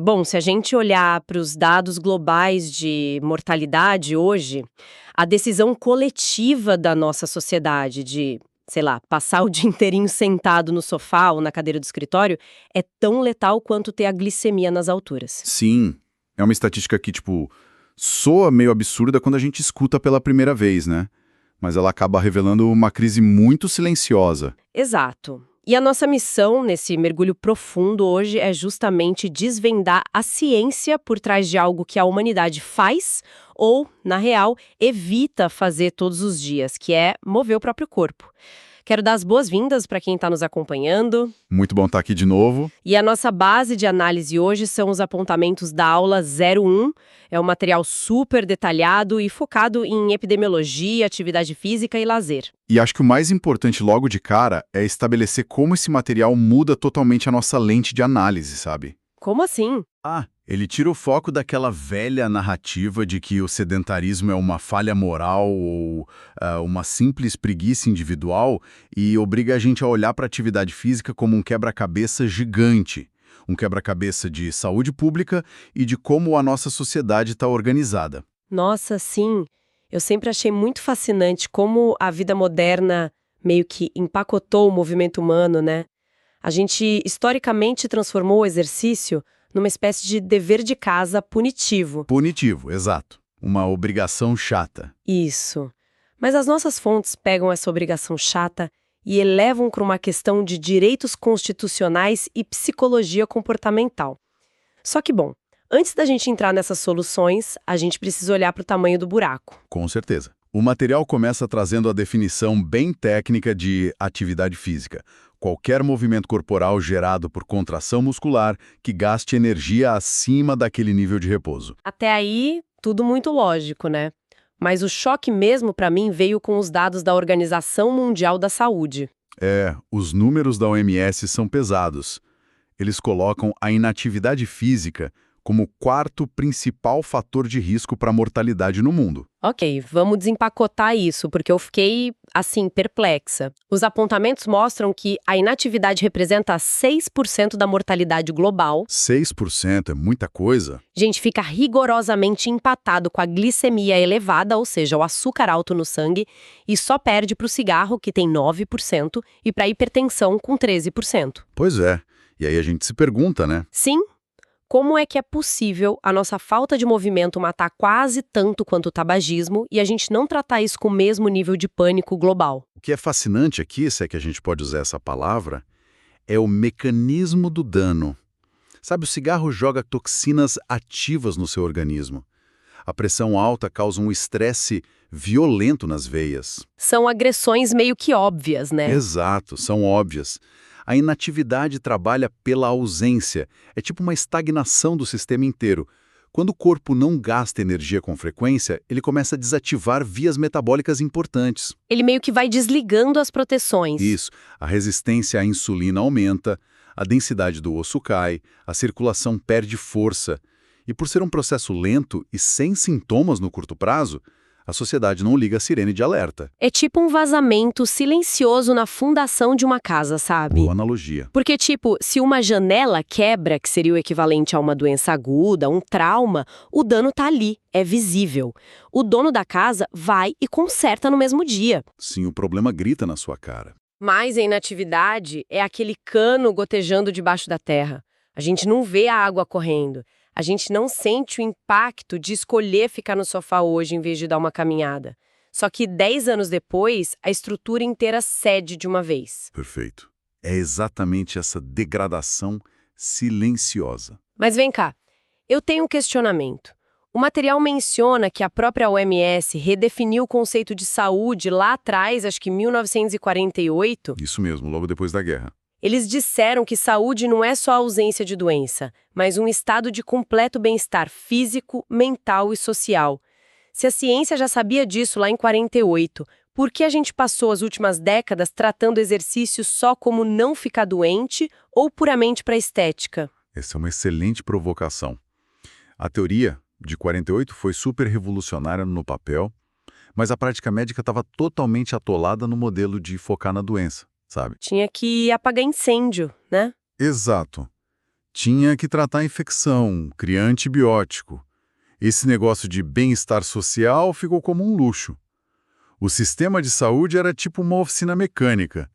Bom, se a gente olhar para os dados globais de mortalidade hoje, a decisão coletiva da nossa sociedade de, sei lá, passar o dia inteirinho sentado no sofá ou na cadeira do escritório é tão letal quanto ter a glicemia nas alturas. Sim, é uma estatística que, soa meio absurda quando a gente escuta pela primeira vez, né? Mas ela acaba revelando uma crise muito silenciosa. Exato. E a nossa missão nesse mergulho profundo hoje é justamente desvendar a ciência por trás de algo que a humanidade faz ou, na real, evita fazer todos os dias, que é mover o próprio corpo. Quero dar as boas-vindas para quem está nos acompanhando. Muito bom estar aqui de novo. E a nossa base de análise hoje são os apontamentos da aula 01. É um material super detalhado e focado em epidemiologia, atividade física e lazer. E acho que o mais importante logo de cara é estabelecer como esse material muda totalmente a nossa lente de análise, sabe? Como assim? Ele tira o foco daquela velha narrativa de que o sedentarismo é uma falha moral ou uma simples preguiça individual e obriga a gente a olhar para a atividade física como um quebra-cabeça gigante. Um quebra-cabeça de saúde pública e de como a nossa sociedade está organizada. Nossa, sim. Eu sempre achei muito fascinante como a vida moderna meio que empacotou o movimento humano, né? A gente, historicamente, transformou o exercício numa espécie de dever de casa punitivo. Punitivo, exato. Uma obrigação chata. Isso. Mas as nossas fontes pegam essa obrigação chata e elevam para uma questão de direitos constitucionais e psicologia comportamental. Só que, bom, antes da gente entrar nessas soluções, a gente precisa olhar para o tamanho do buraco. Com certeza. O material começa trazendo a definição bem técnica de atividade física. Qualquer movimento corporal gerado por contração muscular que gaste energia acima daquele nível de repouso. Até aí, tudo muito lógico, né? Mas o choque mesmo para mim veio com os dados da Organização Mundial da Saúde. Os números da OMS são pesados. Eles colocam a inatividade física como o quarto principal fator de risco para a mortalidade no mundo. Ok, vamos desempacotar isso, porque eu fiquei, assim, perplexa. Os apontamentos mostram que a inatividade representa 6% da mortalidade global. 6% é muita coisa. A gente fica rigorosamente empatado com a glicemia elevada, ou seja, o açúcar alto no sangue, e só perde para o cigarro, que tem 9%, e para a hipertensão, com 13%. Pois é. E aí a gente se pergunta, né? Sim. Como é que é possível a nossa falta de movimento matar quase tanto quanto o tabagismo e a gente não tratar isso com o mesmo nível de pânico global? O que é fascinante aqui, se é que a gente pode usar essa palavra, é o mecanismo do dano. Sabe, o cigarro joga toxinas ativas no seu organismo. A pressão alta causa um estresse violento nas veias. São agressões meio que óbvias, né? Exato, são óbvias. A inatividade trabalha pela ausência. É tipo uma estagnação do sistema inteiro. Quando o corpo não gasta energia com frequência, ele começa a desativar vias metabólicas importantes. Ele meio que vai desligando as proteções. Isso. A resistência à insulina aumenta, a densidade do osso cai, a circulação perde força. E por ser um processo lento e sem sintomas no curto prazo, a sociedade não liga a sirene de alerta. É tipo um vazamento silencioso na fundação de uma casa, sabe? Boa analogia. Porque, se uma janela quebra, que seria o equivalente a uma doença aguda, um trauma, o dano tá ali, é visível. O dono da casa vai e conserta no mesmo dia. Sim, o problema grita na sua cara. Mas a inatividade é aquele cano gotejando debaixo da terra. A gente não vê a água correndo. A gente não sente o impacto de escolher ficar no sofá hoje em vez de dar uma caminhada. Só que 10 anos depois, a estrutura inteira cede de uma vez. Perfeito. É exatamente essa degradação silenciosa. Mas vem cá, eu tenho um questionamento. O material menciona que a própria OMS redefiniu o conceito de saúde lá atrás, acho que em 1948. Isso mesmo, logo depois da guerra. Eles disseram que saúde não é só a ausência de doença, mas um estado de completo bem-estar físico, mental e social. Se a ciência já sabia disso lá em 48, por que a gente passou as últimas décadas tratando exercício só como não ficar doente ou puramente para estética? Essa é uma excelente provocação. A teoria de 48 foi super revolucionária no papel, mas a prática médica estava totalmente atolada no modelo de focar na doença, sabe? Tinha que apagar incêndio, né? Exato. Tinha que tratar a infecção, criar antibiótico. Esse negócio de bem-estar social ficou como um luxo. O sistema de saúde era tipo uma oficina mecânica.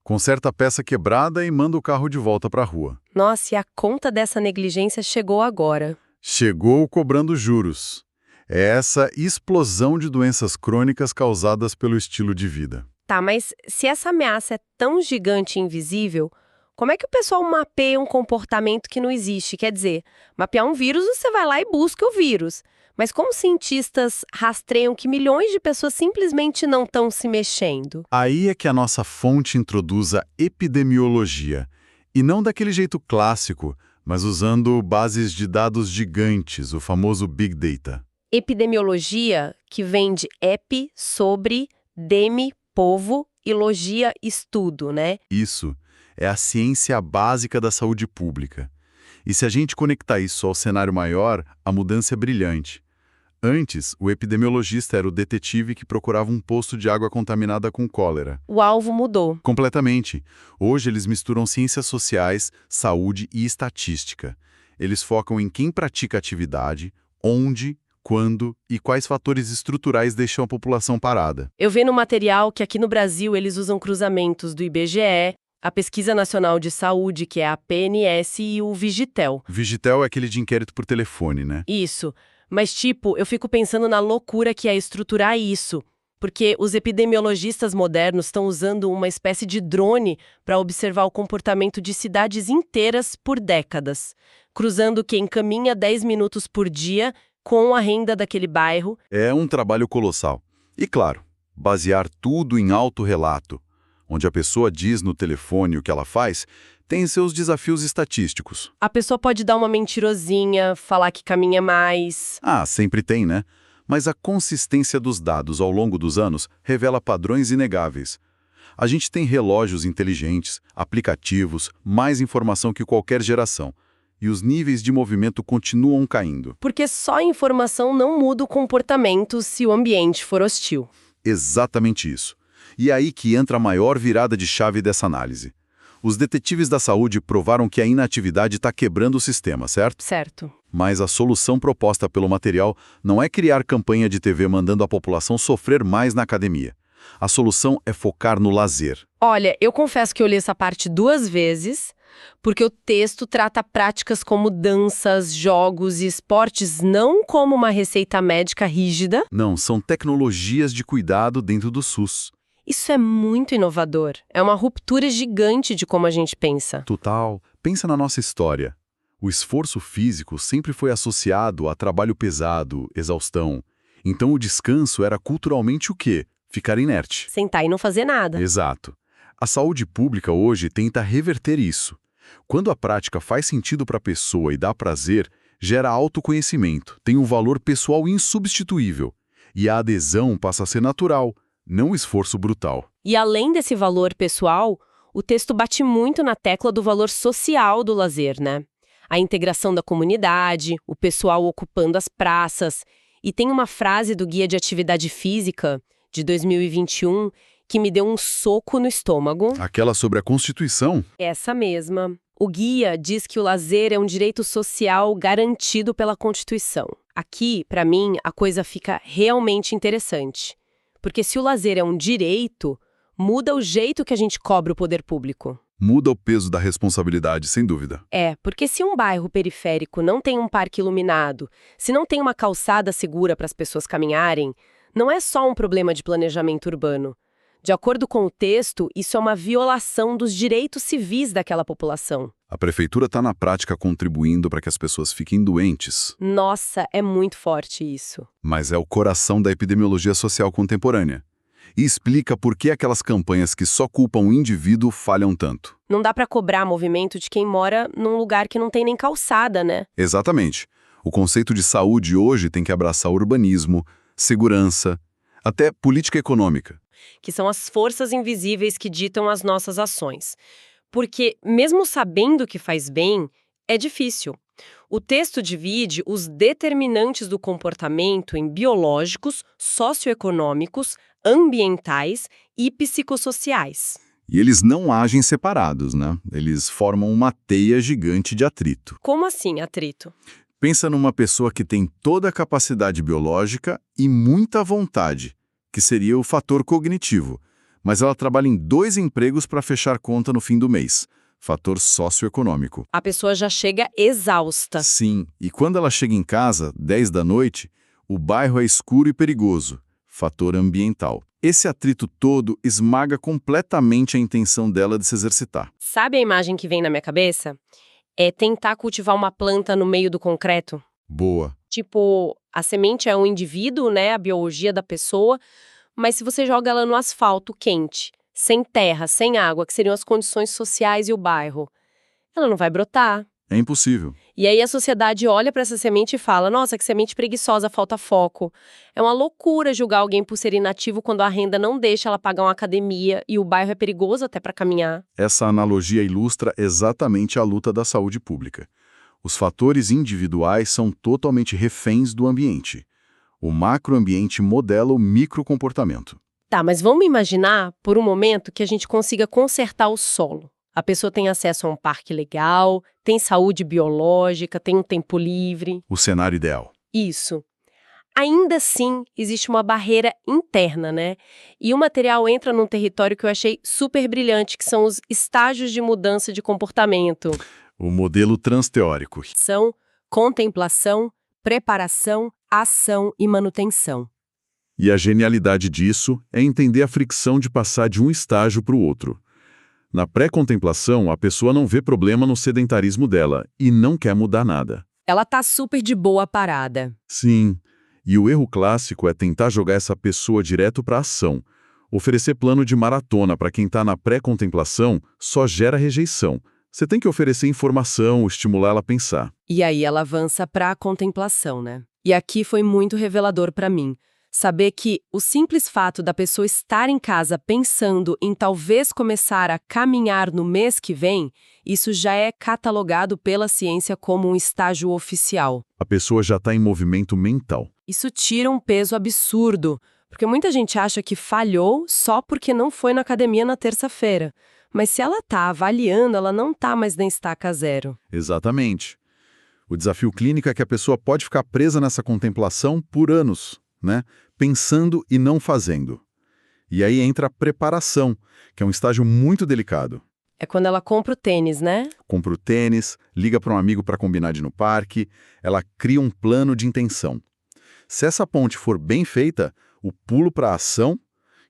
Conserta a peça quebrada e manda o carro de volta para a rua. Nossa, e a conta dessa negligência chegou agora. Chegou cobrando juros. É essa explosão de doenças crônicas causadas pelo estilo de vida. Tá, mas se essa ameaça é tão gigante e invisível, como é que o pessoal mapeia um comportamento que não existe? Quer dizer, mapear um vírus, você vai lá e busca o vírus. Mas como cientistas rastreiam que milhões de pessoas simplesmente não estão se mexendo? Aí é que a nossa fonte introduz a epidemiologia. E não daquele jeito clássico, mas usando bases de dados gigantes, o famoso Big Data. Epidemiologia, que vem de epi, sobre, demi, povo, e logia, estudo, né? Isso é a ciência básica da saúde pública. E se a gente conectar isso ao cenário maior, a mudança é brilhante. Antes, o epidemiologista era o detetive que procurava um poço de água contaminada com cólera. O alvo mudou. Completamente. Hoje eles misturam ciências sociais, saúde e estatística. Eles focam em quem pratica atividade, onde, quando e quais fatores estruturais deixam a população parada. Eu vi no material que aqui no Brasil eles usam cruzamentos do IBGE, a Pesquisa Nacional de Saúde, que é a PNS, e o Vigitel. Vigitel é aquele de inquérito por telefone, né? Isso. Mas, tipo, eu fico pensando na loucura que é estruturar isso. Porque os epidemiologistas modernos estão usando uma espécie de drone para observar o comportamento de cidades inteiras por décadas, cruzando quem caminha 10 minutos por dia com a renda daquele bairro. É um trabalho colossal. E, claro, basear tudo em autorrelato, onde a pessoa diz no telefone o que ela faz, tem seus desafios estatísticos. A pessoa pode dar uma mentirosinha, falar que caminha mais. Ah, sempre tem, né? Mas a consistência dos dados ao longo dos anos revela padrões inegáveis. A gente tem relógios inteligentes, aplicativos, mais informação que qualquer geração. E os níveis de movimento continuam caindo. Porque só a informação não muda o comportamento se o ambiente for hostil. Exatamente isso. E é aí que entra a maior virada de chave dessa análise. Os detetives da saúde provaram que a inatividade está quebrando o sistema, certo? Certo. Mas a solução proposta pelo material não é criar campanha de TV mandando a população sofrer mais na academia. A solução é focar no lazer. Olha, eu confesso que eu li essa parte 2 vezes, porque o texto trata práticas como danças, jogos e esportes não como uma receita médica rígida. Não, são tecnologias de cuidado dentro do SUS. Isso é muito inovador. É uma ruptura gigante de como a gente pensa. Total. Pensa na nossa história. O esforço físico sempre foi associado a trabalho pesado, exaustão. Então o descanso era culturalmente o quê? Ficar inerte. Sentar e não fazer nada. Exato. A saúde pública hoje tenta reverter isso. Quando a prática faz sentido para a pessoa e dá prazer, gera autoconhecimento, tem um valor pessoal insubstituível. E a adesão passa a ser natural, não esforço brutal. E além desse valor pessoal, o texto bate muito na tecla do valor social do lazer, né? A integração da comunidade, o pessoal ocupando as praças. E tem uma frase do Guia de Atividade Física, de 2021, que me deu um soco no estômago. Aquela sobre a Constituição? Essa mesma. O guia diz que o lazer é um direito social garantido pela Constituição. Aqui, para mim, a coisa fica realmente interessante. Porque se o lazer é um direito, muda o jeito que a gente cobra o poder público. Muda o peso da responsabilidade, sem dúvida. É, porque se um bairro periférico não tem um parque iluminado, se não tem uma calçada segura para as pessoas caminharem, não é só um problema de planejamento urbano. De acordo com o texto, isso é uma violação dos direitos civis daquela população. A prefeitura está na prática contribuindo para que as pessoas fiquem doentes. Nossa, é muito forte isso. Mas é o coração da epidemiologia social contemporânea. E explica por que aquelas campanhas que só culpam o indivíduo falham tanto. Não dá para cobrar movimento de quem mora num lugar que não tem nem calçada, né? Exatamente. O conceito de saúde hoje tem que abraçar urbanismo, segurança, até política econômica. Que são as forças invisíveis que ditam as nossas ações. Porque, mesmo sabendo que faz bem, é difícil. O texto divide os determinantes do comportamento em biológicos, socioeconômicos, ambientais e psicossociais. E eles não agem separados, né? Eles formam uma teia gigante de atrito. Como assim, atrito? Pensa numa pessoa que tem toda a capacidade biológica e muita vontade, que seria o fator cognitivo, mas ela trabalha em 2 empregos para fechar conta no fim do mês. Fator socioeconômico. A pessoa já chega exausta. Sim, e quando ela chega em casa, 10 da noite, o bairro é escuro e perigoso. Fator ambiental. Esse atrito todo esmaga completamente a intenção dela de se exercitar. Sabe a imagem que vem na minha cabeça? É tentar cultivar uma planta no meio do concreto. Boa. Tipo, a semente é um indivíduo, né, a biologia da pessoa, mas se você joga ela no asfalto quente, sem terra, sem água, que seriam as condições sociais e o bairro, ela não vai brotar. É impossível. E aí a sociedade olha para essa semente e fala, nossa, que semente preguiçosa, falta foco. É uma loucura julgar alguém por ser inativo quando a renda não deixa ela pagar uma academia e o bairro é perigoso até para caminhar. Essa analogia ilustra exatamente a luta da saúde pública. Os fatores individuais são totalmente reféns do ambiente. O macroambiente modela o microcomportamento. Tá, mas vamos imaginar, por um momento, que a gente consiga consertar o solo. A pessoa tem acesso a um parque legal, tem saúde biológica, tem um tempo livre. O cenário ideal. Isso. Ainda assim, existe uma barreira interna, né? E o material entra num território que eu achei super brilhante, que são os estágios de mudança de comportamento. O modelo transteórico. São contemplação, preparação, ação e manutenção. E a genialidade disso é entender a fricção de passar de um estágio para o outro. Na pré-contemplação, a pessoa não vê problema no sedentarismo dela e não quer mudar nada. Ela tá super de boa parada. Sim, e o erro clássico é tentar jogar essa pessoa direto para a ação. Oferecer plano de maratona para quem está na pré-contemplação só gera rejeição. Você tem que oferecer informação, estimular ela a pensar. E aí ela avança para a contemplação, né? E aqui foi muito revelador para mim. Saber que o simples fato da pessoa estar em casa pensando em talvez começar a caminhar no mês que vem, isso já é catalogado pela ciência como um estágio oficial. A pessoa já está em movimento mental. Isso tira um peso absurdo, porque muita gente acha que falhou só porque não foi na academia na terça-feira. Mas se ela está avaliando, ela não está mais na estaca zero. Exatamente. O desafio clínico é que a pessoa pode ficar presa nessa contemplação por anos, né? Pensando e não fazendo. E aí entra a preparação, que é um estágio muito delicado. É quando ela compra o tênis, né? Compra o tênis, liga para um amigo para combinar de ir no parque, ela cria um plano de intenção. Se essa ponte for bem feita, o pulo para a ação,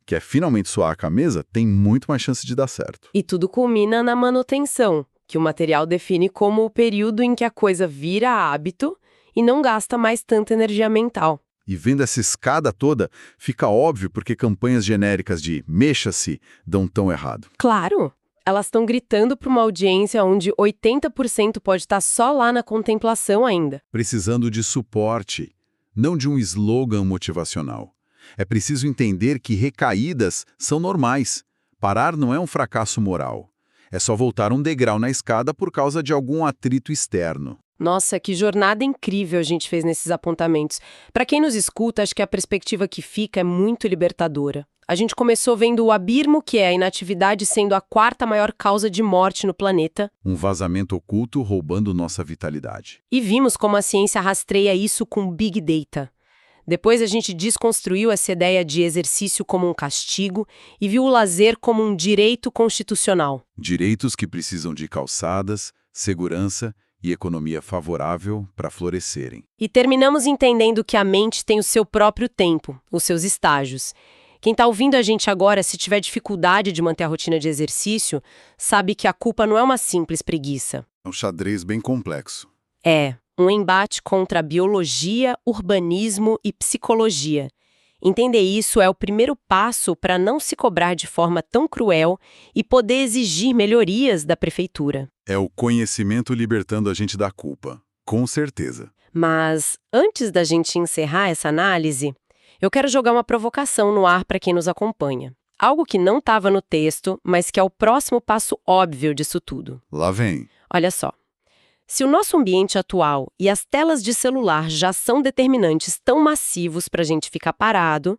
que é finalmente suar a camisa, tem muito mais chance de dar certo. E tudo culmina na manutenção, que o material define como o período em que a coisa vira hábito e não gasta mais tanta energia mental. E vendo essa escada toda, fica óbvio porque campanhas genéricas de mexa-se dão tão errado. Claro! Elas estão gritando para uma audiência onde 80% pode estar só lá na contemplação ainda. Precisando de suporte, não de um slogan motivacional. É preciso entender que recaídas são normais. Parar não é um fracasso moral. É só voltar um degrau na escada por causa de algum atrito externo. Nossa, que jornada incrível a gente fez nesses apontamentos. Para quem nos escuta, acho que a perspectiva que fica é muito libertadora. A gente começou vendo o abismo, que é a inatividade sendo a 4ª maior causa de morte no planeta. Um vazamento oculto roubando nossa vitalidade. E vimos como a ciência rastreia isso com Big Data. Depois a gente desconstruiu essa ideia de exercício como um castigo e viu o lazer como um direito constitucional. Direitos que precisam de calçadas, segurança e economia favorável para florescerem. E terminamos entendendo que a mente tem o seu próprio tempo, os seus estágios. Quem está ouvindo a gente agora, se tiver dificuldade de manter a rotina de exercício, sabe que a culpa não é uma simples preguiça. É um xadrez bem complexo. É um embate contra a biologia, urbanismo e psicologia. Entender isso é o primeiro passo para não se cobrar de forma tão cruel e poder exigir melhorias da prefeitura. É o conhecimento libertando a gente da culpa, com certeza. Mas, antes da gente encerrar essa análise, eu quero jogar uma provocação no ar para quem nos acompanha. Algo que não estava no texto, mas que é o próximo passo óbvio disso tudo. Lá vem. Olha só. Se o nosso ambiente atual e as telas de celular já são determinantes tão massivos para a gente ficar parado,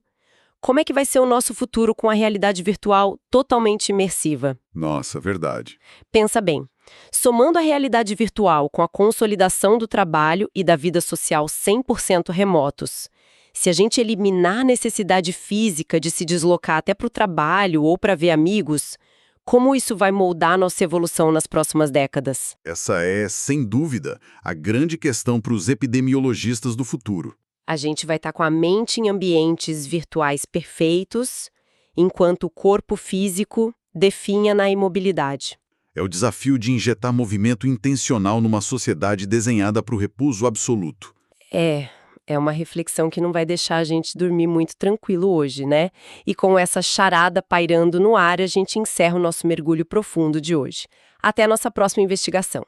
Como é que vai ser o nosso futuro com a realidade virtual totalmente imersiva? Nossa, verdade. Pensa bem. Somando a realidade virtual com a consolidação do trabalho e da vida social 100% remotos, se a gente eliminar a necessidade física de se deslocar até para o trabalho ou para ver amigos, como isso vai moldar nossa evolução nas próximas décadas? Essa é, sem dúvida, a grande questão para os epidemiologistas do futuro. A gente vai estar com a mente em ambientes virtuais perfeitos, enquanto o corpo físico definha na imobilidade. É o desafio de injetar movimento intencional numa sociedade desenhada para o repouso absoluto. É uma reflexão que não vai deixar a gente dormir muito tranquilo hoje, né? E com essa charada pairando no ar, a gente encerra o nosso mergulho profundo de hoje. Até a nossa próxima investigação.